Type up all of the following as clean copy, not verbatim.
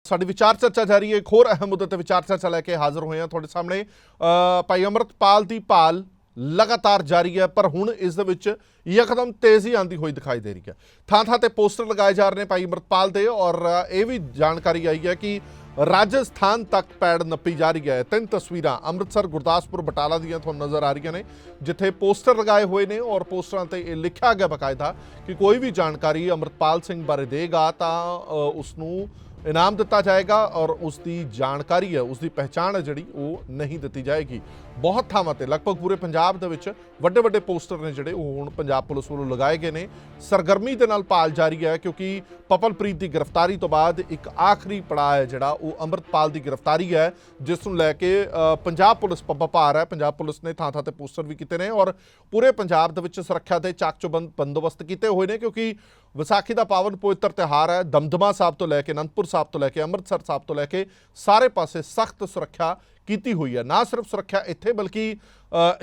साडी विचार चर्चा जारी है। एक होर अहम मुद्दे ते विचार चर्चा लैके हाज़र होए हैं तुहाडे सामने। भाई अमृतपाल दी भाल लगातार जारी है, पर हुण इस दे विच यकदम तेज़ी आंदी हुई दिखाई दे रही है। थां थां ते पोस्टर लगाए जा रहे हैं भाई अमृतपाल दे, और ये भी जानकारी आई है कि राजस्थान तक पैड़ नप्पी जा रही है। 3 तस्वीरां अमृतसर, गुरदासपुर, बटाला दियां तुहानूं नज़र आ रही ने, जिथे पोस्टर लगाए हुए ने और पोस्टरां ते लिखा गया बकायदा कि कोई भी जानकारी अमृतपाल सिंह बारे देगा तां उसनूं इनाम दिता जाएगा और उसकी जानकारी है, उसकी पहचान है जिहड़ी वो नहीं दी जाएगी। बहुत थावां ते लगभग पूरे पंजाब दे विच वड्डे वड्डे पोस्टर ने जिहड़े हुण पंजाब पुलिस वालों लगाए गए ने। सरगर्मी दे नाल भाल जारी है, क्योंकि पपलप्रीत की गिरफ्तारी तो बाद एक आखिरी पड़ाव है जिहड़ा वो अमृतपाल की गिरफ्तारी है, जिस नूं लैके पंजाब पुलिस पप्पाभार है। पंजाब पुलिस ने थां थां ते पोस्टर भी कीते ने और पूरे पंजाब दे विच सुरक्षा दे चाक चौबंद बंदोबस्त कीते हुए ने, क्योंकि विसाखी का पावन पवित्र त्यौहार है। दमदमा साहब तो लैके अनंदपुर साहब तो लैके अमृतसर साहब तो लैके सारे पासे सख्त सुरक्षा की हुई है। ना सिर्फ सुरक्षा इत्थे बल्कि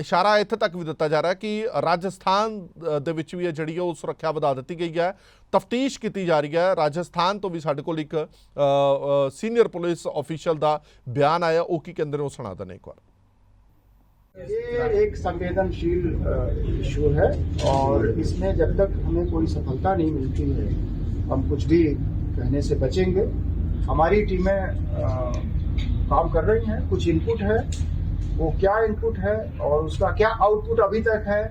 इशारा इत्थे तक भी दिता जा रहा है कि राजस्थान दे विच भी जिहड़ी वो सुरक्षा वधा दी गई है। तफ्तीश की जा रही है। राजस्थान तो भी साडे कोल एक सीनियर पुलिस ऑफिशियल का बयान आया, वो की कहंदे ने वो सुना देने एक बार। ये एक संवेदनशील इशू है और इसमें जब तक हमें कोई सफलता नहीं मिलती है हम कुछ भी कहने से बचेंगे। हमारी टीमें काम कर रही हैं, कुछ इनपुट है, वो क्या इनपुट है और उसका क्या आउटपुट अभी तक है,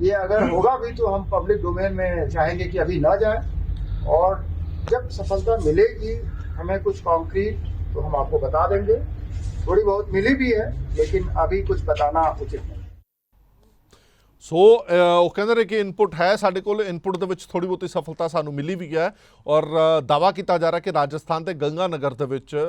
ये अगर होगा भी तो हम पब्लिक डोमेन में चाहेंगे कि अभी ना जाए, और जब सफलता मिलेगी हमें कुछ कॉन्क्रीट तो हम आपको बता देंगे। थोड़ी बहुत मिली भी है लेकिन अभी कुछ बताना उचित नहीं। सो वो कहते रहे कि इनपुट है साढ़े को, इनपुट के थोड़ी बहुत सफलता सानू मिली भी है और दावा किया जा रहा है कि राजस्थान के गंगानगर के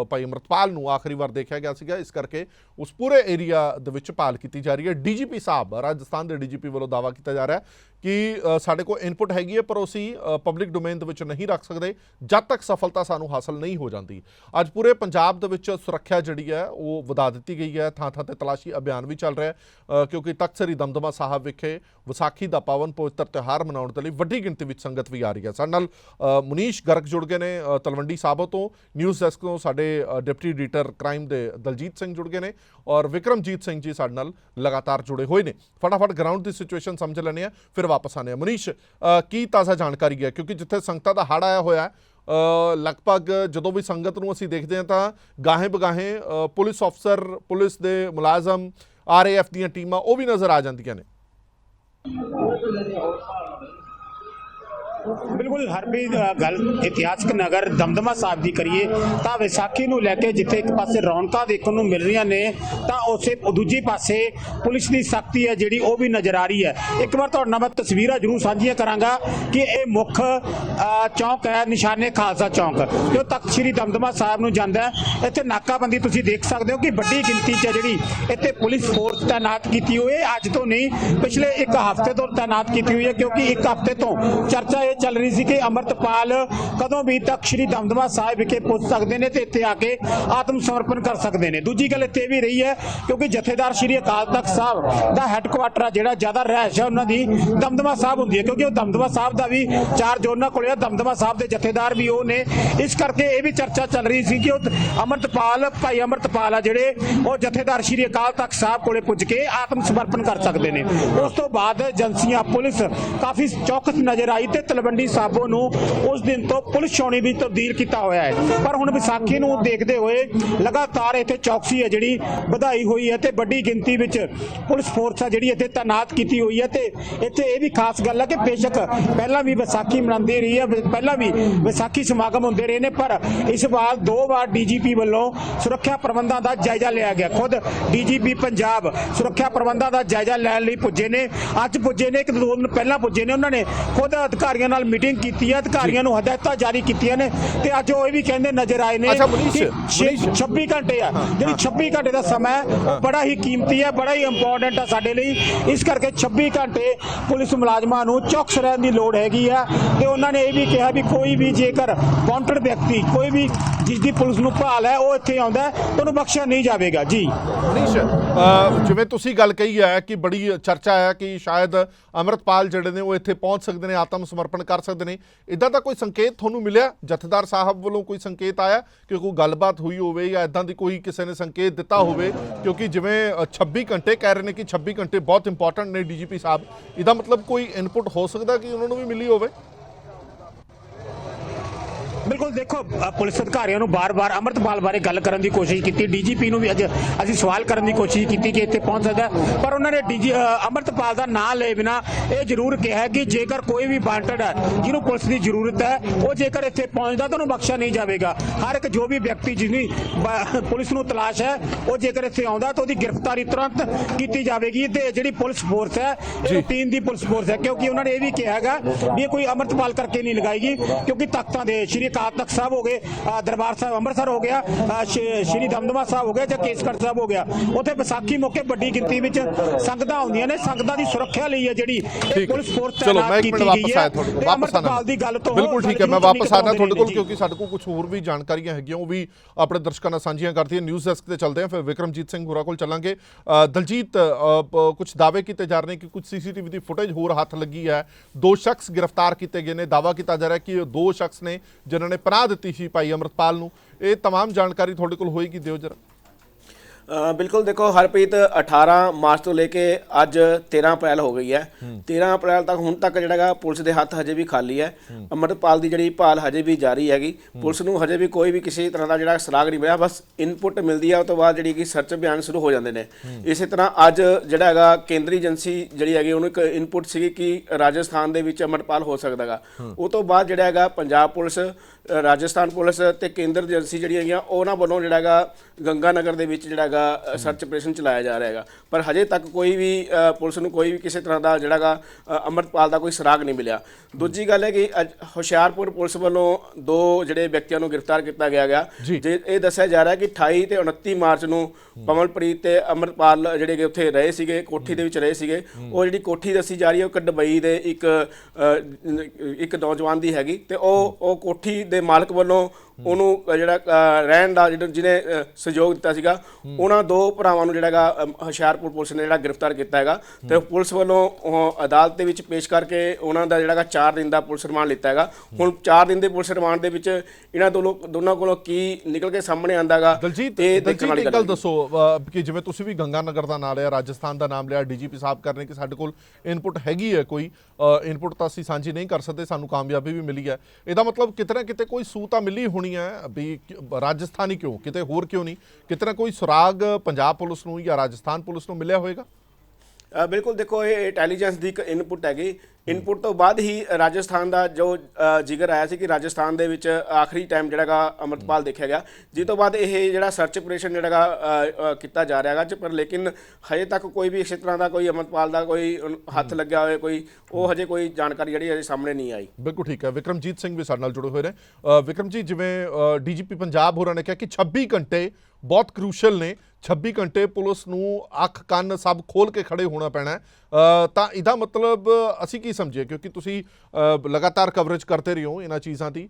भाई अमृतपाल नूं आखिरी बार देखा गया सीगा, इस करके उस पूरे एरिया के भाल की जा रही है। डीजीपी साहब राजस्थान के डीजीपी वालों दावा किया जा रहा है कि साढ़े को इनपुट हैगी है, पर उसी पब्लिक डोमेन के नहीं रख सकते जब तक सफलता सानू हासिल नहीं हो जाती। अज पूरे पंजाब के सुरक्षा जी है वो वधा दी गई है। थां थां ते तलाशी अभियान भी चल रहा है, क्योंकि तख्त श्री दमदमा साहब विखे विसाखी का पावन पवित्र त्यौहार मनाने के लिए वड्डी गिनती में संगत भी आ रही है। साडे नाल मुनीश गर्ग जुड़ गए ने तलवंडी साबो तो, न्यूज़ डेस्क तो साडे डिप्टी एडिटर क्राइम के दलजीत सिंह जुड़ गए ने और विक्रमजीत सिंह जी साडे नाल लगातार जुड़े हुए ने। फटाफट ग्राउंड की सिचुएशन समझ लैने फिर वापस आने। मुनीश, की ताज़ा जानकारी है, क्योंकि जिथे संगतां दा हड़ आया होया लगभग जो भी संगत नूं असीं देखते हैं तो गाहे बगाहे पुलिस अफसर, पुलिस के मुलाजम, RAF दीयां टीमां वो भी नज़र आ जांदियां ने। बिल्कुल हरप्रीत गल इतिहासक नगर दमदमा साहब की करिए तो विसाखी नूं लैके जिथे एक पासे रौनकां देखण नूं मिल रही ने तो उसे दूजे पासे पुलिस की सख्ती है जिहड़ी वो भी नज़र आ रही है। एक बार तुहाडे नाल मैं तस्वीरां जरूर साझियां करांगा कि ये मुख चौंक है निशाने खालसा चौंक जो तख्त श्री दमदमा साहब नूं जांदा है। इत्थे नाकाबंदी तुसीं देख सकते हो कि वड्डी गिनती च जिहड़ी इत्थे पुलिस फोर्स तैनात की हुई है। अज तो नहीं पिछले एक हफ्ते तो तैनात की हुई है, क्योंकि एक हफ्ते तो चर्चा चल रही थी कि अमृतपाल कदों भी तक श्री दमदमा साहिब विखे पहुंच सकते हैं तो इत्थे आके आत्म समर्पण कर सकते हैं। दूजी गल इत्थे भी रही है क्योंकि जथेदार श्री अकाल तख्त साहब का हैडकुआटर जिहड़ा ज़्यादा रहायश है उन्होंने दमदमा साहब होंदी है, क्योंकि दमदमा साहब का भी 4 जोना को दमदमा साहब के जथेदार भी वो ने। इस करके ये भी चर्चा चल रही थी कि अमृतपाल भाई अमृतपाल है जिहड़े वो जथेदार श्री अकाल तख्त साहब को पुज के आत्म समर्पण कर सकते हैं। उस तो बाद एजेंसियां पुलिस काफ़ी चौकस नज़र आई तो तलवंडी साबो नूं उस दिन तो पुलिस छाउणी भी तब्दील किया होया है। पर हुण विसाखी नूं देखते हुए लगातार इत्थे चौकसी है जिहड़ी वधाई हुई है तो वड्डी गिनती विच पुलिस फोर्स है जिहड़ी इत्थे तैनात की हुई है। तो इत्थे ये भी खास गल है कि बेशक पहला भी विसाखी मनाती रही है, पहला भी विसाखी समागम होंदे रहे ने, पर इस बार 2 बार DGP वालों सुरक्षा प्रबंधों का जायजा लिया गया। खुद DGP पंजाब सुरक्षा प्रबंधों का जायजा लैण लई पुजे ने, अज पुजे ने, 1-2 दिन पहला पुजे ने। उन्होंने खुद अधिकारियों नाल मीटिंग की है, अधिकारियों नूं हदायतां जारी कीतियां ने ते अज वो भी कहंदे नज़र आए ने कि 26 घंटे है जिहड़ी 26 घंटे का समय बड़ा ही कीमती है, बड़ा ही इंपॉर्टेंट है साडे लई। इस करके 26 घंटे पुलिस मुलाजमां नूं चौकस रहण दी लोड़ हैगी है ते उन्होंने ये भी कहा भी कोई भी जेकर वांटेड व्यक्ति कोई भी जिसकी पुलिस नूं भाल है वो इत्थे आउंदा है तो उहनूं बख्शिया नहीं जाएगा। जी मनीष, जिवें तुसीं गल कही है कि बड़ी चर्चा है कि शायद अमृतपाल जिहड़े ने वो इत्थे पहुंच सकते हैं, आत्म समर्पण ਗ੍ਰਿਫਤਾਰ ਕਰ ਸਕਦੇ ਨੇ। ਇਦਾਂ ਦਾ ਕੋਈ ਸੰਕੇਤ ਤੁਹਾਨੂੰ ਮਿਲਿਆ ਜਥੇਦਾਰ ਸਾਹਿਬ ਵੱਲੋਂ, ਕੋਈ ਸੰਕੇਤ ਆਇਆ ਕਿ ਕੋਈ ਗੱਲਬਾਤ ਹੋਈ ਹੋਵੇ ਜਾਂ ਇਦਾਂ ਦੀ ਕੋਈ ਕਿਸੇ ਨੇ ਸੰਕੇਤ ਦਿੱਤਾ ਹੋਵੇ? ਕਿਉਂਕਿ ਜਿਵੇਂ 26 ਘੰਟੇ ਕਹਿ ਰਹੇ ਨੇ ਕਿ 26 ਘੰਟੇ ਬਹੁਤ ਇੰਪੋਰਟੈਂਟ ਨੇ ਡੀਜੀਪੀ ਸਾਹਿਬ, ਇਹਦਾ ਮਤਲਬ ਕੋਈ ਇਨਪੁਟ ਹੋ ਸਕਦਾ ਕਿ ਉਹਨਾਂ ਨੂੰ ਵੀ ਮਿਲੀ ਹੋਵੇ? ਬਿਲਕੁਲ ਦੇਖੋ, ਪੁਲਿਸ ਅਧਿਕਾਰੀਆਂ ਨੂੰ ਬਾਰ-ਬਾਰ ਅੰਮ੍ਰਿਤਪਾਲ ਬਾਰੇ ਗੱਲ ਕਰਨ ਦੀ ਕੋਸ਼ਿਸ਼ ਕੀਤੀ, ਡੀਜੀਪੀ ਨੂੰ ਵੀ ਅੱਜ ਅਸੀਂ ਸਵਾਲ ਕਰਨ ਦੀ ਕੋਸ਼ਿਸ਼ ਕੀਤੀ ਕਿ ਇੱਥੇ ਪਹੁੰਚ ਸਕਦਾ, ਪਰ ਉਹਨਾਂ ਨੇ ਅੰਮ੍ਰਿਤਪਾਲ ਦਾ ਨਾਂ ਲਏ ਬਿਨਾ ਇਹ ਜ਼ਰੂਰ ਕਿਹਾ ਕਿ ਜੇਕਰ ਕੋਈ ਵੀ ਵਾਂਟਡ ਹੈ ਜਿਹਨੂੰ ਪੁਲਿਸ ਦੀ ਜ਼ਰੂਰਤ ਹੈ, ਉਹ ਜੇਕਰ ਇੱਥੇ ਪਹੁੰਚਦਾ ਤਾਂ ਉਹਨੂੰ ਬਖਸ਼ਿਆ ਨਹੀਂ ਜਾਵੇਗਾ। ਹਰ ਇੱਕ ਜੋ ਵੀ ਵਿਅਕਤੀ ਜਿਹਦੀ ਪੁਲਿਸ ਨੂੰ ਤਲਾਸ਼ ਹੈ, ਉਹ ਜੇਕਰ ਇੱਥੇ ਆਉਂਦਾ ਤਾਂ ਉਹਦੀ ਗ੍ਰਿਫਤਾਰੀ ਤੁਰੰਤ ਕੀਤੀ ਜਾਵੇਗੀ। ਤੇ ਜਿਹੜੀ ਪੁਲਿਸ ਫੋਰਸ ਹੈ ਇਹ ਰੂਟੀਨ ਦੀ ਪੁਲਿਸ ਫੋਰਸ ਹੈ, ਕਿਉਂਕਿ ਉਹਨਾਂ ਨੇ ਇਹ ਵੀ ਕਿਹਾ ਹੈਗਾ ਵੀ ਇਹ ਕੋਈ ਅੰਮ੍ਰਿਤਪਾਲ ਕਰਕੇ ਨਹੀਂ ਲਗਾਏਗੀ, ਕਿਉਂਕਿ ਤਖਤਾਂ ਦੇ ਸ਼੍ਰੀ ਅਕਾਲ ਤਖਤ ਸਾਹਿਬ ਹੋ ਗਏ, ਦਰਬਾਰ ਸਾਹਿਬ ਅੰਮ੍ਰਿਤਸਰ ਹੋ ਗਿਆ, ਸ਼੍ਰੀ ਦਮਦਮਾ ਸਾਹਿਬ ਹੋ ਗਿਆ ਜਾਂ ਕੇਸਗੜ੍ਹ ਸਾਹਿਬ ਹੋ ਗਿਆ, ਉੱਥੇ ਵਿਸਾਖੀ ਮੌਕੇ ਵੱਡੀ ਗਿਣਤੀ ਵਿੱਚ ਸੰਗਤਾਂ ਆਉਂਦੀਆਂ ਨੇ। ਸੰਗਤਾਂ ਦੀ ਸੁਰੱਖਿਆ ਲਈ ਹੈ ਜਿਹੜੀ ਪੁਲਿਸ ਫੋਰਸ ਤੈਨਾਤ ਕੀਤੀ ਗਈ ਹੈ। ਅੰਮ੍ਰਿਤਪਾਲ ਦੀ ਗੱਲ ਤੋਂ ਬਿਲਕੁਲ ਠੀਕ ਹੈ, ਮੈਂ ਵਾਪਸ ਆਣਾ ਤੁਹਾਡੇ ਕੋਲ, ਕਿਉਂਕਿ ਸਾਡੇ ਕੋਲ ਕੁਝ ਹੋਰ ਵੀ ਜਾਣਕਾਰੀਆਂ ਹੈਗੀਆਂ, ਉਹ ਵੀ ਆਪਣੇ ਦਰਸ਼ਕਾਂ ਨਾਲ ਸਾਂਝੀਆਂ ਕਰਦੀਆਂ। ਨਿਊਜ਼ ਡੈਸਕ ਤੇ ਚੱਲਦੇ ਹਾਂ, ਫਿਰ ਵਿਕਰਮਜੀਤ ਸਿੰਘ ਹੋਰਾਂ ਕੋਲ ਚੱਲਾਂਗੇ। ਦਲਜੀਤ, ਕੁਝ ਦਾਅਵੇ ਕੀਤੇ ਜਾ ਰਹੇ ਨੇ ਕਿ ਕੁਝ ਸੀਸੀਟੀਵੀ ਦੀ ਫੁਟੇਜ ਹੋਰ ਹੱਥ ਲੱਗੀ ਹੈ, 2 ਸ਼ਖਸ ਗ੍ਰਿਫਤਾਰ ਕੀਤੇ ਗਏ ਨੇ, ਦਾਅਵਾ ਕੀਤਾ ਜਾ ਰਿਹਾ ਕਿ ਇਹ 2 ਸ਼ਖਸ ਨੇ ਜਿਨ੍ਹਾਂ ਨੇ ਪਨਾਹ ਦਿੱਤੀ ਸੀ ਭਾਈ ਅੰਮ੍ਰਿਤਪਾਲ ਨੂੰ। ਇਹ तमाम ਜਾਣਕਾਰੀ ਤੁਹਾਡੇ ਕੋਲ ਹੋਏਗੀ, ਦਿਓ ਜਰਾ। बिल्कुल देखो हरप्रीत, 18 मार्च तो लेके अज 13 अप्रैल हो गई है। 13 अप्रैल तक हुण तक जिहड़ा पुलिस के हत्थ हजे भी खाली है। अमृतपाल की जिहड़ी भाल हजे भी जारी हैगी। पुलिस नूं हजे भी कोई भी किसी तरह का जिहड़ा सराग नहीं मिलिया, बस इनपुट मिलती है, उस तो बाद जिहड़ी कि सर्च अभियान शुरू हो जाते हैं। इस तरह अज जिहड़ा हैगा केंद्रीय एजेंसी जिहड़ी हैगी उहनूं एक इनपुट सीगी कि राजस्थान दे विच अमृतपाल हो सकदा हैगा। उस तो बाद जिहड़ा हैगा पंजाब पुलिस, राजस्थान पुलिस ते केंद्र एजेंसी जिहड़ी हैगी उहनां वल्लों जिहड़ा हैगा गंगानगर दे विच जिहड़ा सर्च ऑपरेशन चलाया जा रहा है, पर हजे तक कोई भी पुलिस नूं कोई भी किसी तरह का जिहड़ा अमृतपाल का कोई सुराग नहीं मिलिया। दूजी गल है कि हुशियारपुर पुलिस वालों 2 जिहड़े व्यक्तियों नूं गिरफ्तार किया गया जे ये दस्सिया जा रहा है कि 28 ते 29 मार्च नूं पवनप्रीत ते अमृतपाल जिहड़े कि उत्थे रहे सीगे, कोठी दे विच रहे सीगे। ਉਹ ਜਿਹੜੀ ਕੋਠੀ ਦੱਸੀ ਜਾ ਰਹੀ ਹੈ ਉਹ ਦੁਬਈ ਦੇ ਇੱਕ ਨੌਜਵਾਨ ਦੀ ਹੈਗੀ, ਤੇ ਉਹ ਕੋਠੀ ਦੇ ਮਾਲਕ ਵੱਲੋਂ ਉਹਨੂੰ ਜਿਹੜਾ ਰਹਿਣ ਦਾ ਜਿਹਨੇ ਸਹਿਯੋਗ ਦਿੱਤਾ ਸੀਗਾ, ਉਹਨਾਂ 2 ਭਰਾਵਾਂ ਨੂੰ ਜਿਹੜਾ ਹੁਸ਼ਿਆਰਪੁਰ ਪੁਲਿਸ ਨੇ ਜਿਹੜਾ ਗ੍ਰਿਫਤਾਰ ਕੀਤਾ ਹੈਗਾ। ਤੇ ਪੁਲਿਸ ਵੱਲੋਂ ਅਦਾਲਤ ਦੇ ਵਿੱਚ ਪੇਸ਼ ਕਰਕੇ ਉਹਨਾਂ ਦਾ ਜਿਹੜਾ 4 ਦਿਨ ਦਾ ਪੁਲਿਸ ਰਿਮਾਂਡ ਲਿੱਤਾ ਹੈਗਾ। ਹੁਣ 4 ਦਿਨ ਦੇ ਪੁਲਿਸ ਰਿਮਾਂਡ ਦੇ ਵਿੱਚ ਇਹਨਾਂ ਦੋਨਾਂ ਕੋਲੋਂ ਕੀ ਨਿਕਲ ਕੇ ਸਾਹਮਣੇ ਆਉਂਦਾ ਹੈਗਾ। ਦਲਜੀਤ, ਇੱਕ ਗੱਲ ਦੱਸੋ ਕਿ ਜਿਵੇਂ ਤੁਸੀਂ ਵੀ ਗੰਗਾਨਗਰ ਦਾ ਨਾਮ ਲਿਆ, ਰਾਜਸਥਾਨ ਦਾ ਨਾਮ ਲਿਆ, ਡੀਜੀਪੀ ਸਾਹਿਬ ਕਰ ਰਹੇ ਕਿ ਸਾਡੇ ਕੋਲ ਇਨਪੁਟ ਹੈਗੀ ਹੈ, ਕੋਈ ਇਨਪੁਟ ਤਾਂ ਅਸੀਂ ਸਾਂਝੀ ਨਹੀਂ ਕਰ ਸਕਦੇ, ਸਾਨੂੰ ਕਾਮਯਾਬੀ ਵੀ ਮਿਲੀ ਹੈ। ਇਹਦਾ ਮਤਲਬ ਕਿਤੇ ਨਾ ਕਿਤੇ ਕੋਈ ਸੂਹ ਤਾਂ ਮਿਲੀ ਹੋਣੀ ਹੈ ਵੀ ਰਾਜਸਥਾਨ ਹੀ ਕਿਉਂ, ਕਿਤੇ ਹੋਰ ਕਿਉਂ ਨਹੀਂ, ਕਿਤੇ ਨਾ ਕੋਈ ਸੁਰਾਗ ਪੰਜਾਬ ਪੁਲਿਸ ਨੂੰ ਜਾਂ ਰਾਜਸਥਾਨ ਪੁਲਿਸ ਨੂੰ ਮਿਲਿਆ ਹੋਏਗਾ। बिल्कुल देखो ये इंटैलीजेंस की एक इनपुट हैगी। इनपुट तो बाद ही राजस्थान का जो जिगर आया सी कि राजस्थान दे विच आखिरी टाइम जिहड़ा अमृतपाल देखा गया, जिस तो बाद ये जिहड़ा सर्च ऑपरेशन जिहड़ा किया जा रहा है, पर लेकिन हजे तक कोई भी इस तरह का कोई अमृतपाल का कोई हत्थ लग्या होए कोई वो हजे कोई जानकारी जिहड़ी हजे सामने नहीं आई। बिल्कुल ठीक है। विक्रमजीत सिंह भी साडे नाल जुड़े हुए हैं। विक्रमजीत, जिवें डीजीपी पंजाब होरां ने कहा कि 26 घंटे बहुत क्रूशल ने, 26 घंटे पुलिस नूं अख कंन सब खोल के खड़े होना पैना है, ਤਾਂ ਇਹਦਾ ਮਤਲਬ ਅਸੀਂ ਕੀ ਸਮਝੀਏ, ਕਿਉਂਕਿ ਤੁਸੀਂ ਲਗਾਤਾਰ ਕਵਰੇਜ ਕਰਦੇ ਰਹੇ ਹੋ ਇਹਨਾਂ ਚੀਜ਼ਾਂ ਦੀ,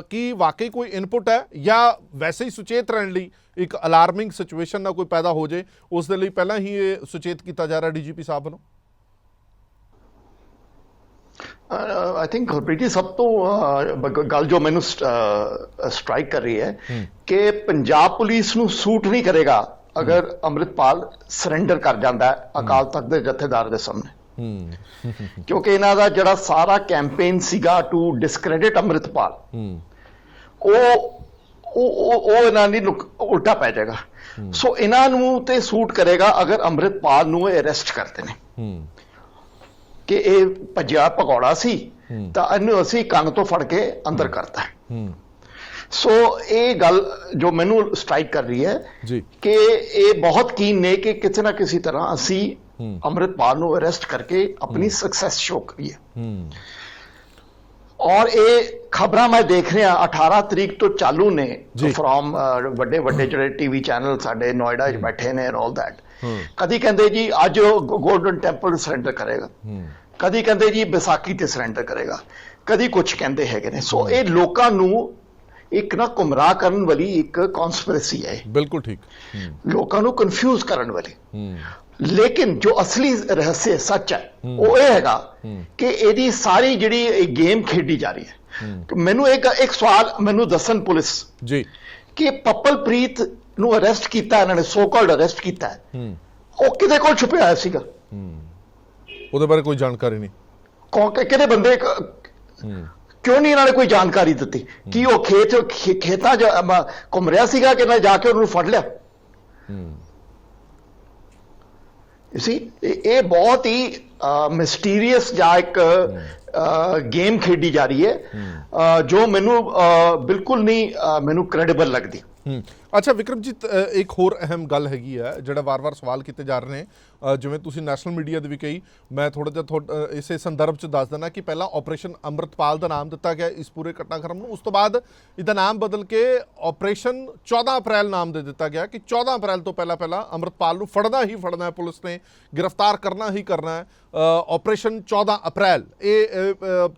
ਕੀ ਵਾਕਈ ਕੋਈ ਇਨਪੁਟ ਹੈ ਜਾਂ ਵੈਸੇ ਹੀ ਸੁਚੇਤ ਰਹਿਣ ਲਈ ਇੱਕ ਅਲਾਰਮਿੰਗ ਸਿਚੁਏਸ਼ਨ ਨਾ ਕੋਈ ਪੈਦਾ ਹੋ ਜਾਏ ਉਸ ਦੇ ਲਈ ਪਹਿਲਾਂ ਹੀ ਇਹ ਸੁਚੇਤ ਕੀਤਾ ਜਾ ਰਿਹਾ ਡੀਜੀਪੀ ਸਾਹਿਬ ਵੱਲੋਂ? आई थिंक हरप्रीत जी सब तो गल जो मैनू स्ट्राइक कर रही है कि पंजाब पुलिस नू सूट नहीं करेगा अगर अमृतपाल सरेंडर कर जाता है अकाल तख्त के जथेदार के सामने, क्योंकि इन्हां दा जिहड़ा सारा कैंपेन सीगा टू डिसक्रेडिट अमृतपाल ਉਹ ਇਹਨਾਂ ਦੀ ਉਲਟਾ ਪੈ ਜਾਏਗਾ। ਸੋ ਇਹਨਾਂ ਨੂੰ ਤੇ ਸੂਟ ਕਰੇਗਾ ਅਗਰ ਅੰਮ੍ਰਿਤਪਾਲ ਨੂੰ ਅਰੈਸਟ ਕਰਦੇ ਨੇ ਕਿ ਇਹ ਭੱਜਿਆ ਭਗੌੜਾ ਸੀ ਤਾਂ ਇਹਨੂੰ ਅਸੀਂ ਕੰਨ ਤੋਂ ਫੜ ਕੇ ਅੰਦਰ ਕਰਤਾ। ਸੋ ਇਹ ਗੱਲ ਜੋ ਮੈਨੂੰ ਸਟ੍ਰਾਈਕ ਕਰ ਰਹੀ ਹੈ ਕਿ ਇਹ ਬਹੁਤ ਕੀਨ ਨੇ ਕਿ ਕਿਸੇ ਨਾ ਕਿਸੇ ਤਰ੍ਹਾਂ ਅਸੀਂ ਅੰਮ੍ਰਿਤਪਾਲ ਨੂੰ ਅਰੈਸਟ ਕਰਕੇ ਆਪਣੀ ਸਕਸੈਸ ਸ਼ੋ ਕਰੀਏ। और ये खबरां मैं देख रहा 18 तरीक तो चालू ने फ्रॉम ਵੱਡੇ ਵੱਡੇ ਜਿਹੜੇ टीवी चैनल ਸਾਡੇ ਨੋਇਡਾ 'ਚ ਬੈਠੇ ਨੇ ऑल दैट। ਕਦੀ ਕਹਿੰਦੇ ਜੀ ਅੱਜ ਗੋਲਡਨ ਟੈਂਪਲ ਸਰੈਂਡਰ ਕਰੇਗਾ, ਕਦੀ ਕਹਿੰਦੇ ਜੀ ਵਿਸਾਖੀ ਤੇ ਸਰੈਂਡਰ ਕਰੇਗਾ, ਕਦੀ ਕੁਝ ਕਹਿੰਦੇ ਹੈਗੇ ਨੇ। ਸੋ ਇਹ ਲੋਕਾਂ ਨੂੰ ਇੱਕ ਨਾ ਗੁੰਮਰਾਹ ਕਰਨ ਵਾਲੀ ਇੱਕ ਕਨਸਪੀਰੇਸੀ ਹੈ। ਬਿਲਕੁਲ ਠੀਕ। ਲੋਕਾਂ ਨੂੰ ਕਨਫਿਊਜ਼ ਕਰਨ ਵਾਲੀ, ਲੇਕਿਨ ਜੋ ਅਸਲੀ ਰਹੱਸ ਸੱਚ ਹੈ ਉਹ ਇਹ ਹੈਗਾ ਕਿ ਇਹਦੀ ਸਾਰੀ ਜਿਹੜੀ ਗੇਮ ਖੇਡੀ ਜਾ ਰਹੀ ਹੈ। ਮੈਨੂੰ ਇੱਕ ਸਵਾਲ ਮੈਨੂੰ ਦੱਸਣ ਪੁਲਿਸ ਜੀ ਕਿ ਪੱਪਲਪ੍ਰੀਤ ਨੂੰ ਅਰੈਸਟ ਕੀਤਾ ਇਹਨਾਂ ਨੇ, ਸੋ ਕਾਲਡ ਅਰੈਸਟ ਕੀਤਾ ਹੈ, ਉਹ ਕਿਹਦੇ ਕੋਲ ਛੁਪਿਆ ਹੋਇਆ ਸੀਗਾ? ਉਹਦੇ ਬਾਰੇ ਕੋਈ ਜਾਣਕਾਰੀ ਨਹੀਂ। ਕਿਹੜੇ ਬੰਦੇ ਕਿਉਂ ਨਹੀਂ ਇਹਨਾਂ ਨੇ ਕੋਈ ਜਾਣਕਾਰੀ ਦਿੱਤੀ? ਕੀ ਉਹ ਖੇਤਾਂ 'ਚ ਘੁੰਮ ਰਿਹਾ ਸੀਗਾ ਕਿ ਨਾ ਜਾ ਕੇ ਉਹਨੂੰ ਫੜ ਲਿਆ? ਇਹ ਬਹੁਤ ਹੀ ਮਿਸਟੀਰੀਅਸ ਜਾਂ ਇੱਕ ਗੇਮ ਖੇਡੀ ਜਾ ਰਹੀ ਹੈ ਜੋ ਮੈਨੂੰ ਬਿਲਕੁਲ ਨਹੀਂ ਮੈਨੂੰ ਕ੍ਰੈਡੀਬਲ ਲੱਗਦੀ। ਅੱਛਾ ਵਿਕਰਮਜੀਤ, ਇੱਕ ਹੋਰ ਅਹਿਮ ਗੱਲ ਹੈਗੀ ਹੈ ਜਿਹੜਾ ਵਾਰ-ਵਾਰ ਸਵਾਲ ਕੀਤੇ ਜਾ ਰਹੇ ਨੇ, ਜਿਵੇਂ ਤੁਸੀਂ ਨੈਸ਼ਨਲ ਮੀਡੀਆ ਦੇ ਵੀ ਕਹੀ, ਮੈਂ ਥੋੜਾ ਜਿਹਾ ਇਸੇ ਸੰਦਰਭ 'ਚ ਦੱਸ ਦੇਣਾ ਕਿ ਪਹਿਲਾਂ ਆਪਰੇਸ਼ਨ ਅੰਮ੍ਰਿਤਪਾਲ ਦਾ ਨਾਮ ਦਿੱਤਾ ਗਿਆ ਇਸ ਪੂਰੇ ਘਟਨਾਕ੍ਰਮ ਨੂੰ, ਉਸ ਤੋਂ ਬਾਅਦ ਇਹਦਾ ਨਾਮ ਬਦਲ ਕੇ ਆਪਰੇਸ਼ਨ 14 ਅਪ੍ਰੈਲ ਨਾਮ ਦੇ ਦਿੱਤਾ ਗਿਆ ਕਿ 14 ਅਪ੍ਰੈਲ ਤੋਂ ਪਹਿਲਾਂ ਅੰਮ੍ਰਿਤਪਾਲ ਨੂੰ ਫੜਨਾ ਹੀ ਫੜਨਾ ਹੈ, ਪੁਲਿਸ ਨੇ ਗ੍ਰਿਫਤਾਰ ਕਰਨਾ ਹੀ ਕਰਨਾ ਹੈ। ਆਪਰੇਸ਼ਨ 14 ਅਪ੍ਰੈਲ ਇਹ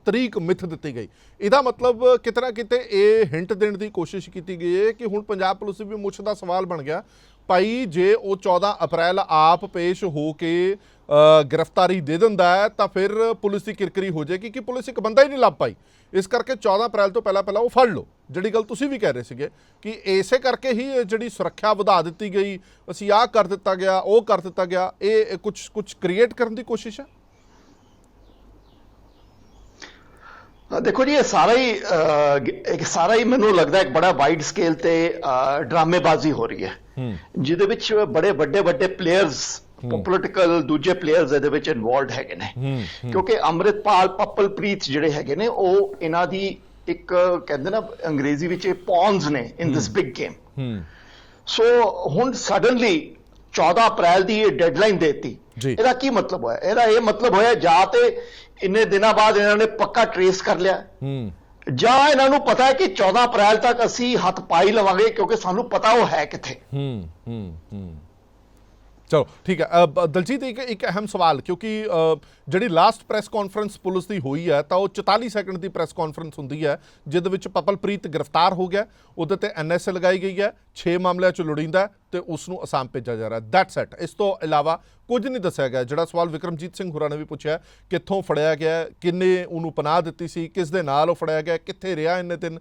ਤਰੀਕ ਮਿੱਥ ਦਿੱਤੀ ਗਈ। ਇਹਦਾ ਮਤਲਬ ਕਿਤੇ ਨਾ ਕਿਤੇ ਇਹ ਹਿੰਟ ਦੇਣ ਦੀ ਕੋਸ਼ਿਸ਼ ਕੀਤੀ ਗਈ ਹੈ ਕਿ ਹੁਣ ਪੰਜਾਬ ਪੁਲਿਸ ਵੀ ਮੁੱਛ ਦਾ ਸਵਾਲ ਬਣ ਗਿਆ, ਭਾਈ ਜੇ ਉਹ 14 ਅਪ੍ਰੈਲ ਆਪ ਪੇਸ਼ ਹੋ ਕੇ ਗ੍ਰਿਫਤਾਰੀ ਦੇ ਦਿੰਦਾ ਹੈ ਤਾਂ ਫਿਰ ਪੁਲਿਸ ਦੀ ਕਿਰਕਰੀ ਹੋ ਜਾਏਗੀ ਕਿ ਪੁਲਿਸ ਇੱਕ ਬੰਦਾ ਹੀ ਨਹੀਂ ਲੱਭ ਪਾਈ, ਇਸ ਕਰਕੇ 14 ਅਪ੍ਰੈਲ ਤੋਂ ਪਹਿਲਾਂ ਉਹ ਫੜ ਲਓ। ਜਿਹੜੀ ਗੱਲ ਤੁਸੀਂ ਵੀ ਕਹਿ ਰਹੇ ਸੀਗੇ ਕਿ ਇਸੇ ਕਰਕੇ ਹੀ ਜਿਹੜੀ ਸੁਰੱਖਿਆ ਵਧਾ ਦਿੱਤੀ ਗਈ, ਅਸੀਂ ਆਹ ਕਰ ਦਿੱਤਾ ਗਿਆ, ਉਹ ਕਰ ਦਿੱਤਾ ਗਿਆ, ਇਹ ਕੁਝ ਕ੍ਰੀਏਟ ਕਰਨ ਦੀ ਕੋਸ਼ਿਸ਼ ਹੈ। ਦੇਖੋ ਜੀ, ਇਹ ਸਾਰਾ ਹੀ ਮੈਨੂੰ ਲੱਗਦਾ ਇੱਕ ਬੜਾ ਵਾਈਡ ਸਕੇਲ ਤੇ ਡਰਾਮੇਬਾਜ਼ੀ ਹੋ ਰਹੀ ਹੈ ਜਿਹਦੇ ਵਿੱਚ ਬੜੇ ਵੱਡੇ ਪਲੇਅਰਸ, ਪੋਲੀਟੀਕਲ ਦੂਜੇ ਪਲੇਅਰਸ ਇਹਦੇ ਵਿੱਚ ਇਨਵੋਲਵਡ ਹੈਗੇ ਨੇ, ਕਿਉਂਕਿ ਅੰਮ੍ਰਿਤਪਾਲ ਪੱਪਲਪ੍ਰੀਤ ਜਿਹੜੇ ਹੈਗੇ ਨੇ ਉਹ ਇਹਨਾਂ ਦੀ ਇੱਕ ਕਹਿੰਦੇ ਨਾ ਅੰਗਰੇਜ਼ੀ ਵਿੱਚ ਪੌਨਸ ਨੇ ਇਨ ਦਿਸ ਬਿਗ ਗੇਮ। ਸੋ ਹੁਣ ਸਡਨਲੀ 14 ਅਪ੍ਰੈਲ ਦੀ ਇਹ ਡੈਡਲਾਈਨ ਦੇਤੀ, ਇਹਦਾ ਕੀ ਮਤਲਬ ਹੋਇਆ? ਇਹਦਾ ਇਹ ਮਤਲਬ ਹੋਇਆ ਜਾਂ ਤੇ ਇੰਨੇ ਦਿਨਾਂ ਬਾਅਦ ਇਹਨਾਂ ਨੇ ਪੱਕਾ ਟ੍ਰੇਸ ਕਰ ਲਿਆ, ਜਾਂ ਇਹਨਾਂ ਨੂੰ ਪਤਾ ਹੈ ਕਿ 14 ਅਪ੍ਰੈਲ ਤੱਕ ਅਸੀਂ ਹੱਥ ਪਾਈ ਲਵਾਂਗੇ ਕਿਉਂਕਿ ਸਾਨੂੰ ਪਤਾ ਉਹ ਹੈ ਕਿੱਥੇ। ਚਲੋ ਠੀਕ ਹੈ ਦਲਜੀਤ, ਇੱਕ ਅਹਿਮ ਸਵਾਲ, ਕਿਉਂਕਿ ਜਿਹੜੀ ਲਾਸਟ ਪ੍ਰੈਸ ਕਾਨਫਰੰਸ ਪੁਲਿਸ ਦੀ ਹੋਈ ਹੈ ਤਾਂ ਉਹ 44 ਸੈਕਿੰਡ ਦੀ ਪ੍ਰੈਸ ਕਾਨਫਰੰਸ ਹੁੰਦੀ ਹੈ ਜਿਹਦੇ ਵਿੱਚ ਪੱਪਲਪ੍ਰੀਤ ਗ੍ਰਿਫਤਾਰ ਹੋ ਗਿਆ, ਉਹਦੇ ਤੇ NSA ਲਗਾਈ ਗਈ ਹੈ, 6 ਮਾਮਲਿਆਂ 'ਚ ਲੋੜੀਂਦਾ ਤੇ ਉਸ ਨੂੰ ਅਸਾਮ ਭੇਜਿਆ ਜਾ ਰਿਹਾ, ਦੈਟਸ ਇਟ। ਇਸ ਤੋਂ ਇਲਾਵਾ ਕੁਝ ਨਹੀਂ ਦੱਸਿਆ ਗਿਆ। ਜਿਹੜਾ ਸਵਾਲ ਵਿਕਰਮਜੀਤ ਸਿੰਘ ਹੋਰਾਂ ਨੇ ਵੀ ਪੁੱਛਿਆ, ਕਿੱਥੋਂ ਫੜਿਆ ਗਿਆ, ਕਿੰਨੇ ਉਹਨੂੰ ਪਨਾਹ ਦਿੱਤੀ ਸੀ, ਕਿਸ ਦੇ ਨਾਲ ਉਹ ਫੜਿਆ ਗਿਆ, ਕਿੱਥੇ ਰਿਹਾ ਇੰਨੇ ਦਿਨ,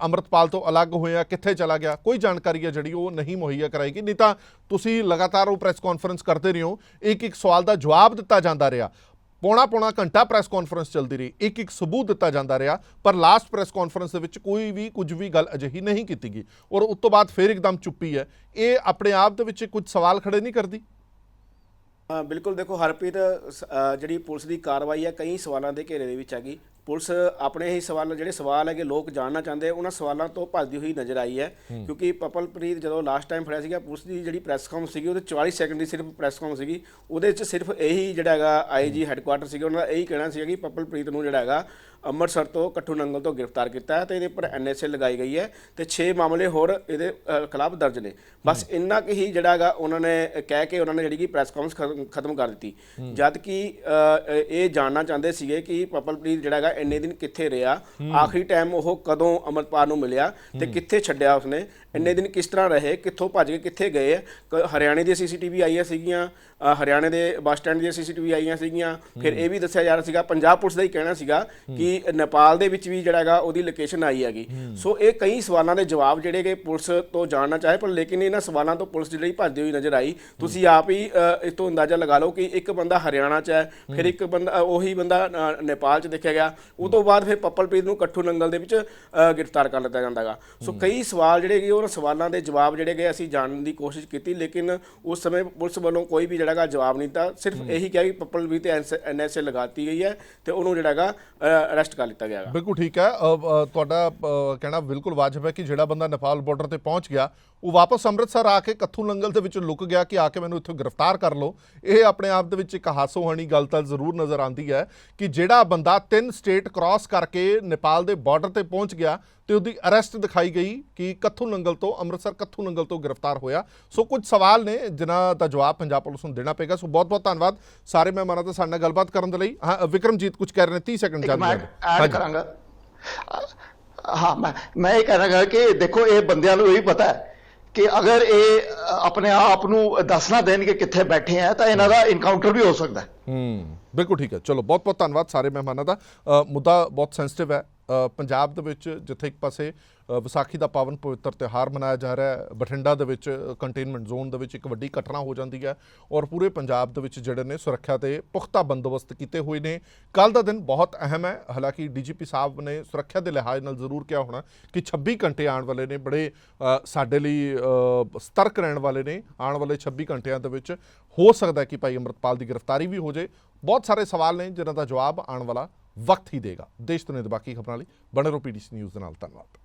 ਅੰਮ੍ਰਿਤਪਾਲ ਤੋਂ ਅਲੱਗ ਹੋਇਆ, ਕਿੱਥੇ ਚਲਾ ਗਿਆ, ਕੋਈ ਜਾਣਕਾਰੀ ਹੈ ਜਿਹੜੀ ਉਹ ਨਹੀਂ ਮੁਹੱਈਆ ਕਰਾਈ ਗਈ। ਨਹੀਂ ਤਾਂ ਤੁਸੀਂ ਲਗਾਤਾਰ ਉਹ ਪ੍ਰੈਸ ਕਾਨਫਰੰਸ ਕਰਦੇ ਰਹੇ ਹੋ, ਇੱਕ ਸਵਾਲ ਦਾ ਜਵਾਬ ਦਿੱਤਾ ਜਾਂਦਾ ਰਿਹਾ, ਪੌਣਾ ਘੰਟਾ ਪ੍ਰੈਸ ਕਾਨਫਰੰਸ ਚੱਲਦੀ ਰਹੀ, ਇੱਕ ਸਬੂਤ ਦਿੱਤਾ ਜਾਂਦਾ ਰਿਹਾ, ਪਰ ਲਾਸਟ ਪ੍ਰੈਸ ਕਾਨਫਰੰਸ ਦੇ ਵਿੱਚ ਕੋਈ ਵੀ ਕੁਝ ਵੀ ਗੱਲ ਅਜਿਹੀ ਨਹੀਂ ਕੀਤੀ ਗਈ ਔਰ ਉਸ ਤੋਂ ਬਾਅਦ ਫਿਰ ਇੱਕਦਮ ਚੁੱਪੀ ਹੈ। ਇਹ ਆਪਣੇ ਆਪ ਦੇ ਵਿੱਚ ਕੁਝ ਸਵਾਲ ਖੜੇ ਨਹੀਂ ਕਰਦੀ? ਬਿਲਕੁਲ, ਦੇਖੋ ਹਰਪ੍ਰੀਤ, ਜਿਹੜੀ ਪੁਲਿਸ ਦੀ ਕਾਰਵਾਈ ਹੈ ਕਈ ਸਵਾਲਾਂ ਦੇ ਘੇਰੇ ਦੇ ਵਿੱਚ ਹੈਗੀ। ਪੁਲਿਸ ਆਪਣੇ ਹੀ ਸਵਾਲ, ਜਿਹੜੇ ਸਵਾਲ ਹੈਗੇ ਲੋਕ ਜਾਣਨਾ ਚਾਹੁੰਦੇ, ਉਹਨਾਂ ਸਵਾਲਾਂ ਤੋਂ ਭੱਜਦੀ ਹੋਈ ਨਜ਼ਰ ਆਈ ਹੈ, ਕਿਉਂਕਿ ਪੱਪਲਪ੍ਰੀਤ ਜਦੋਂ ਲਾਸਟ ਟਾਈਮ ਫੜਿਆ ਸੀਗਾ, ਪੁਲਿਸ ਦੀ ਜਿਹੜੀ ਪ੍ਰੈਸ ਕਾਨਫਰੰਸ ਸੀਗੀ ਉਹਦੇ 44 ਸੈਕਿੰਡ ਦੀ ਸਿਰਫ ਪ੍ਰੈਸ ਕਾਨਫਰੰਸ ਸੀਗੀ, ਉਹਦੇ ਵਿੱਚ ਸਿਰਫ ਇਹੀ ਜਿਹੜਾ ਹੈਗਾ IG ਹੈੱਡਕੁਆਟਰ ਸੀਗਾ ਉਹਨਾਂ ਦਾ ਇਹੀ ਕਹਿਣਾ ਸੀਗਾ ਕਿ ਪੱਪਲਪ੍ਰੀਤ ਨੂੰ ਜਿਹੜਾ ਹੈਗਾ ਅੰਮ੍ਰਿਤਸਰ ਤੋਂ ਕੱਠੂ ਨੰਗਲ ਤੋਂ ਗ੍ਰਿਫਤਾਰ ਕੀਤਾ ਹੈ ਤੇ ਇਹਦੇ ਉੱਪਰ NSA ਲਗਾਈ ਗਈ ਹੈ ਤੇ 6 ਮਾਮਲੇ ਹੋਰ ਇਹਦੇ ਖਿਲਾਫ ਦਰਜ ਨੇ। ਬਸ ਇੰਨਾ ਕੁ ਹੀ ਜਿਹੜਾ ਹੈਗਾ ਉਹਨਾਂ ਨੇ ਕਹਿ ਕੇ ਉਹਨਾਂ ਨੇ ਜਿਹੜੀ ਕਿ ਪ੍ਰੈਸ ਕਾਨਫਰੰਸ ਖਤਮ ਕਰ ਦਿੱਤੀ, ਜਦ ਕਿ ਇਹ ਜਾਣਨਾ ਚਾਹੁੰਦੇ ਸੀਗੇ ਕਿ ਪੱਪਲਪ੍ਰੀਤ ਜਿਹੜਾ ਹੈਗਾ ਇੰਨੇ ਦਿਨ ਕਿੱਥੇ ਰਿਹਾ, ਆਖਰੀ ਟਾਈਮ ਉਹ ਕਦੋਂ ਅੰਮ੍ਰਿਤਪਾਲ ਨੂੰ ਮਿਲਿਆ ਤੇ ਕਿੱਥੇ ਛੱਡਿਆ ਉਸਨੇ, ਇੰਨੇ ਦਿਨ ਕਿਸ ਤਰ੍ਹਾਂ ਰਹੇ, ਕਿੱਥੋਂ ਭੱਜ ਕੇ ਕਿੱਥੇ ਗਏ। ਹਰਿਆਣੇ ਦੀਆਂ CCTV ਆਈਆਂ ਸੀਗੀਆਂ, ਹਰਿਆਣੇ ਦੇ ਬੱਸ ਸਟੈਂਡ ਦੀਆਂ CCTV ਆਈਆਂ ਸੀਗੀਆਂ, ਫਿਰ ਇਹ ਵੀ ਦੱਸਿਆ ਜਾ ਰਿਹਾ ਸੀਗਾ, ਪੰਜਾਬ ਪੁਲਿਸ ਦਾ ਹੀ ਕਹਿਣਾ ਸੀਗਾ ਕਿ ਨੇਪਾਲ ਦੇ ਵਿੱਚ ਵੀ ਜਿਹੜਾ ਹੈਗਾ ਉਹਦੀ ਲੋਕੇਸ਼ਨ ਆਈ ਹੈਗੀ। ਸੋ ਇਹ ਕਈ ਸਵਾਲਾਂ ਦੇ ਜਵਾਬ ਜਿਹੜੇ ਕਿ ਪੁਲਿਸ ਤੋਂ ਜਾਣਨਾ ਚਾਹੇ, ਪਰ ਲੇਕਿਨ ਇਹਨਾਂ ਸਵਾਲਾਂ ਤੋਂ ਪੁਲਿਸ ਜਿਹੜੀ ਭੱਜਦੀ ਹੋਈ ਨਜ਼ਰ ਆਈ। ਤੁਸੀਂ ਆਪ ਹੀ ਇਸ ਤੋਂ ਅੰਦਾਜ਼ਾ ਲਗਾ ਲਓ ਕਿ ਇੱਕ ਬੰਦਾ ਹਰਿਆਣਾ 'ਚ ਹੈ, ਫਿਰ ਇੱਕ ਬੰਦਾ ਉਹੀ ਬੰਦਾ ਨੇਪਾਲ 'ਚ ਦੇਖਿਆ ਗਿਆ, ਉਹ ਤੋਂ ਬਾਅਦ ਫਿਰ ਪੱਪਲਪ੍ਰੀਤ ਨੂੰ ਕੱਠੂ ਨੰਗਲ ਦੇ ਵਿੱਚ ਗ੍ਰਿਫਤਾਰ ਕਰ ਲਿੱਤਾ ਜਾਂਦਾ ਗਾ। ਸੋ ਕਈ ਸਵਾਲ ਜਿਹੜੇ ਕਿ ਉਹਨਾਂ ਸਵਾਲਾਂ ਦੇ ਜਵਾਬ ਜਿਹੜੇ ਕਿ ਅਸੀਂ ਜਾਣਨ ਦੀ ਕੋਸ਼ਿਸ਼ ਕੀਤੀ, ਲੇਕਿਨ ਉਸ ਸਮੇਂ ਪੁਲਿਸ ਵੱਲੋਂ ਕੋਈ ਵੀ ਜਿਹੜਾ ਹੈਗਾ ਜਵਾਬ ਨਹੀਂ ਦਿੱਤਾ, ਸਿਰਫ ਇਹੀ ਕਿਹਾ ਕਿ ਪੱਪਲਪ੍ਰੀਤ ਤੇ NSA ਲਗਾਤੀ ਗਈ ਹੈ ਤੇ ਉਹਨੂੰ ਜਿਹੜਾ ਹੈਗਾ ਅਰੈਸਟ ਕਰ ਲਿੱਤਾ ਗਿਆ। ਬਿਲਕੁਲ ਠੀਕ ਹੈ, ਤੁਹਾਡਾ ਕਹਿਣਾ ਬਿਲਕੁਲ ਵਾਜਬ ਹੈ ਕਿ ਜਿਹੜਾ ਬੰਦਾ ਨੇਪਾਲ ਬਾਰਡਰ ਤੇ ਪਹੁੰਚ ਗਿਆ ਉਹ ਵਾਪਸ ਅੰਮ੍ਰਿਤਸਰ ਆ ਕੇ ਕੱਥੂ ਨੰਗਲ ਦੇ ਵਿੱਚ ਲੁਕ ਗਿਆ ਕਿ ਆ ਕੇ ਮੈਨੂੰ ਇੱਥੋਂ ਗ੍ਰਿਫਤਾਰ ਕਰ ਲਓ। ਇਹ ਆਪਣੇ ਆਪ ਦੇ ਵਿੱਚ ਇੱਕ ਹਾਸੋਹਾਣੀ ਗੱਲ ਤਾਂ ਜ਼ਰੂਰ ਨਜ਼ਰ ਆਉਂਦੀ ਹੈ ਕਿ ਜਿਹੜਾ ਬੰਦਾ 3 ਸਟੇਟ ਕ੍ਰਾਸ ਕਰਕੇ ਨੇਪਾਲ ਦੇ ਬਾਰਡਰ ਤੇ ਪਹੁੰਚ ਗਿਆ ਤੇ ਉਹਦੀ ਅਰੈਸਟ ਦਿਖਾਈ ਗਈ ਕਿ ਕੱਥੂ ਨੰਗਲ ਤੋਂ, ਅੰਮ੍ਰਿਤਸਰ ਕੱਥੂ ਨੰਗਲ ਤੋਂ ਗ੍ਰਿਫਤਾਰ ਹੋਇਆ। ਸੋ ਕੁਝ ਸਵਾਲ ਨੇ ਜਿਨ੍ਹਾਂ ਦਾ ਜਵਾਬ ਪੰਜਾਬ ਪੁਲਿਸ ਨੂੰ ਦੇਣਾ ਪਏਗਾ। ਸੋ ਬਹੁਤ ਬਹੁਤ ਧੰਨਵਾਦ ਸਾਰੇ ਮਹਿਮਾਨਾਂ ਦਾ ਸਾਡੇ ਨਾਲ ਗੱਲਬਾਤ ਕਰਨ ਦੇ ਲਈ। ਹਾਂ ਵਿਕਰਮਜੀਤ ਕੁਝ ਕਹਿ ਰਹੇ ਨੇ, 30 ਸੈਕਿੰਡ ਐਡ ਕਰਾਂਗਾ। ਹਾਂ, ਮੈਂ ਇਹ ਕਹਿ ਰਿਹਾ ਕਿ ਦੇਖੋ ਇਹ ਬੰਦਿਆਂ ਨੂੰ ਇਹ ਪਤਾ ਹੈ ਕਿ ਅਗਰ ਇਹ ਆਪਣੇ ਆਪ ਨੂੰ ਦੱਸ ਨਾ ਦੇਣ ਕਿ ਕਿੱਥੇ ਬੈਠੇ ਆ ਤਾਂ ਇਹਨਾਂ ਦਾ ਇਨਕਾਊਂਟਰ ਵੀ ਹੋ ਸਕਦਾ ਹੈ। ਬਿਲਕੁਲ ਠੀਕ ਹੈ। ਚਲੋ ਬਹੁਤ ਬਹੁਤ ਧੰਨਵਾਦ ਸਾਰੇ ਮਹਿਮਾਨਾਂ ਦਾ। ਮੁੱਦਾ ਬਹੁਤ ਸੈਂਸਿਟਿਵ ਹੈ। ਪੰਜਾਬ ਦੇ ਵਿੱਚ ਜਿੱਥੇ ਇੱਕ ਪਾਸੇ ਵਿਸਾਖੀ ਦਾ ਪਾਵਨ ਪਵਿੱਤਰ ਤਿਉਹਾਰ ਮਨਾਇਆ ਜਾ ਰਿਹਾ ਹੈ, ਬਠਿੰਡਾ ਦੇ ਵਿੱਚ ਕੰਟੇਨਮੈਂਟ ਜ਼ੋਨ ਦੇ ਵਿੱਚ ਇੱਕ ਵੱਡੀ ਘਟਨਾ ਹੋ ਜਾਂਦੀ ਹੈ ਔਰ ਪੂਰੇ ਪੰਜਾਬ ਦੇ ਵਿੱਚ ਜਿਹੜੇ ਨੇ ਸੁਰੱਖਿਆ ਦੇ ਪੁਖਤਾ ਬੰਦੋਬਸਤ ਕੀਤੇ ਹੋਏ ਨੇ। ਕੱਲ੍ਹ ਦਾ ਦਿਨ ਬਹੁਤ ਅਹਿਮ ਹੈ। ਹਾਲਾਂਕਿ ਡੀਜੀਪੀ ਸਾਹਿਬ ਨੇ ਸੁਰੱਖਿਆ ਦੇ ਲਿਹਾਜ਼ ਨਾਲ ਜ਼ਰੂਰ ਕਿਹਾ ਹੋਣਾ ਕਿ 26 ਘੰਟੇ ਆਉਣ ਵਾਲੇ ਨੇ, ਬੜੇ ਸਾਡੇ ਲਈ ਸਤਰਕ ਰਹਿਣ ਵਾਲੇ ਨੇ। ਆਉਣ ਵਾਲੇ 26 ਘੰਟਿਆਂ ਦੇ ਵਿੱਚ ਹੋ ਸਕਦਾ ਕਿ ਭਾਈ ਅੰਮ੍ਰਿਤਪਾਲ ਦੀ ਗ੍ਰਿਫਤਾਰੀ ਵੀ ਹੋ ਜਾਏ। ਬਹੁਤ ਸਾਰੇ ਸਵਾਲ ਨੇ ਜਿਨ੍ਹਾਂ ਦਾ ਜਵਾਬ ਆਉਣ ਵਾਲਾ ਵਕਤ ਹੀ ਦੇਗਾ। ਦੇਸ਼ ਦੁਨੀਆ ਦੇ ਬਾਕੀ ਖਬਰਾਂ ਲਈ ਬਣੇ ਰਹੋ PDC ਨਿਊਜ਼ ਦੇ ਨਾਲ। ਧੰਨਵਾਦ।